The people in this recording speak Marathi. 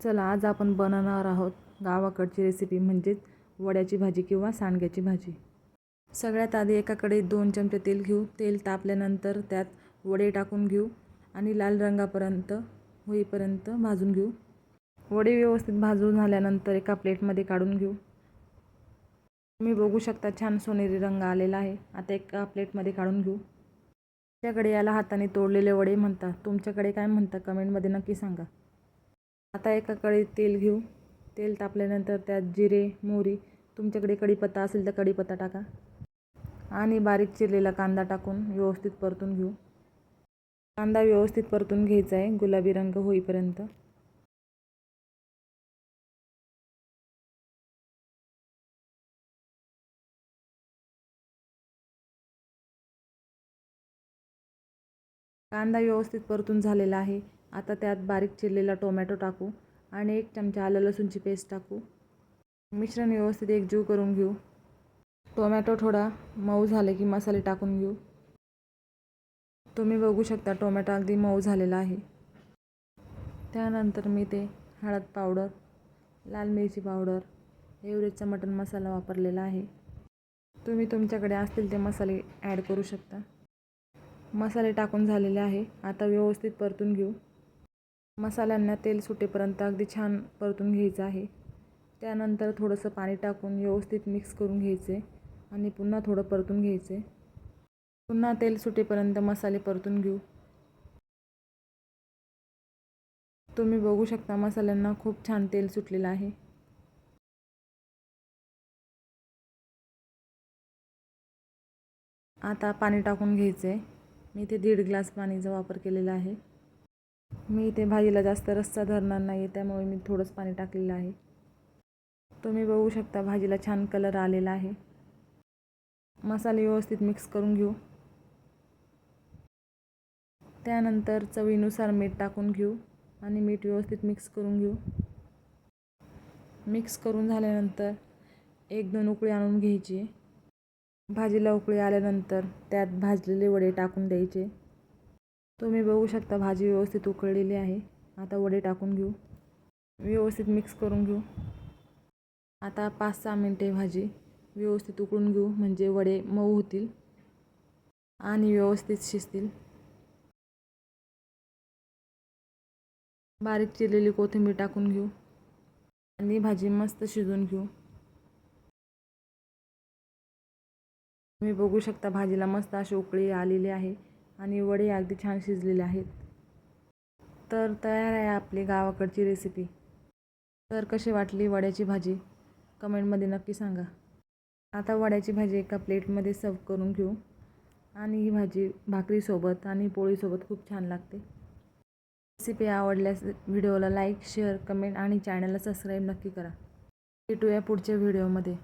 चला आज आपण बनवणार आहोत गावाकडची रेसिपी म्हणजेच वड्याची भाजी किंवा सांडग्याची भाजी। सगळ्यात आधी एका कढईत 2 चमचे तेल घेऊ। तेल तापल्यानंतर त्यात वडे टाकून घेऊ आणि लाल रंगापर्यंत होईपर्यंत भाजून घेऊ। वडे व्यवस्थित भाजून झाल्यानंतर एका प्लेटमध्ये काढून घेऊ। तुम्ही बघू शकता छान सोनेरी रंग आलेला आहे। आता एका प्लेटमध्ये काढून घेऊ। तुमच्याकडे याला हाताने तोडलेले वडे म्हणतात, तुमच्याकडे काय म्हणतात कमेंटमध्ये नक्की सांगा। आता एका कढईत तेल घेऊ। तेल तापल्यानंतर त्यात जिरे, मोहरी, तुमच्याकडे कढीपत्ता असेल तर कढीपत्ता टाका आणि बारीक चिरलेला कांदा टाकून व्यवस्थित परतून घेऊ। कांदा व्यवस्थित परतून घ्यायचा आहे गुलाबी रंग होईपर्यंत। कांदा व्यवस्थित परतून झालेला आहे। आता त्यात बारीक चिरलेला टोमॅटो टाकू आणि 1 चमचा आलं लसूणची पेस्ट टाकू। मिश्रण व्यवस्थित एकजीव करून घेऊ। टोमॅटो थोडा मऊ झाले की मसाले टाकून घेऊ। तुम्ही बघू शकता टोमॅटो अगदी मऊ झालेला आहे। त्यानंतर मी ते हळद पावडर, लाल मिरची पावडर, एव्हरेस्टचा मटन मसाला वापरलेला आहे। तुम्ही तुमच्याकडे असतील ते मसाले ॲड करू शकता। मसाले टाकून झालेले आहे। आता व्यवस्थित परतून घेऊ। मसाल्यांना तेल सुटेपर्यंत अगदी छान परतून घ्यायचं आहे। त्यानंतर थोडंसं पाणी टाकून व्यवस्थित मिक्स करून घ्यायचे आणि पुन्हा थोडं परतून घ्यायचे। पुन्हा तेल सुटेपर्यंत मसाले परतून घेऊ। तुम्ही बघू शकता मसाल्यांना खूप छान तेल सुटलेलं आहे। आता पाणी टाकून घ्यायचे। मी इथे 1.5 ग्लास पाणीचा वापर केलेला आहे। मी इथे भाजीला जास्त रस्सा धरणार नाही त्यामुळे मी थोडंच पाणी टाकलेलं आहे। तुम्ही बघू शकता भाजीला छान कलर आलेला आहे। मसाले व्यवस्थित मिक्स करून घेऊ। त्यानंतर चवीनुसार मीठ टाकून घेऊ आणि मीठ व्यवस्थित मिक्स करून घेऊ। मिक्स करून झाल्यानंतर 1-2 उकळी आणून घ्यायची। भाजीला उकळी आल्यानंतर त्यात भाजलेले वडे टाकून द्यायचे। तुम्ही बघू शकता भाजी व्यवस्थित उकळलेली आहे। आता वडे टाकून घेऊ। व्यवस्थित मिक्स करून घेऊ। आता 5-6 मिनिटे भाजी व्यवस्थित उकळून घेऊ म्हणजे वडे मऊ होतील आणि व्यवस्थित शिजतील। बारीक चिरलेली कोथिंबीर टाकून घेऊ आणि भाजी मस्त शिजवून घेऊ। तुम्ही बघू शकता भाजीला मस्त अशी उकळी आलेली आहे आणि वडे अगदी छान शिजलेले आहेत। तर तयार आहे आपली गावाकडची रेसिपी। तर कशी वाटली वड्याची भाजी कमेंटमध्ये नक्की सांगा। आता वड्याची भाजी एका प्लेटमध्ये सर्व करून घेऊ आणि ही भाजी भाकरीसोबत आणि पोळीसोबत खूप छान लागते। रेसिपी आवडल्यास व्हिडिओला लाईक, शेअर, कमेंट आणि चॅनलला सबस्क्राईब नक्की करा। भेटूया पुढच्या व्हिडिओमध्ये।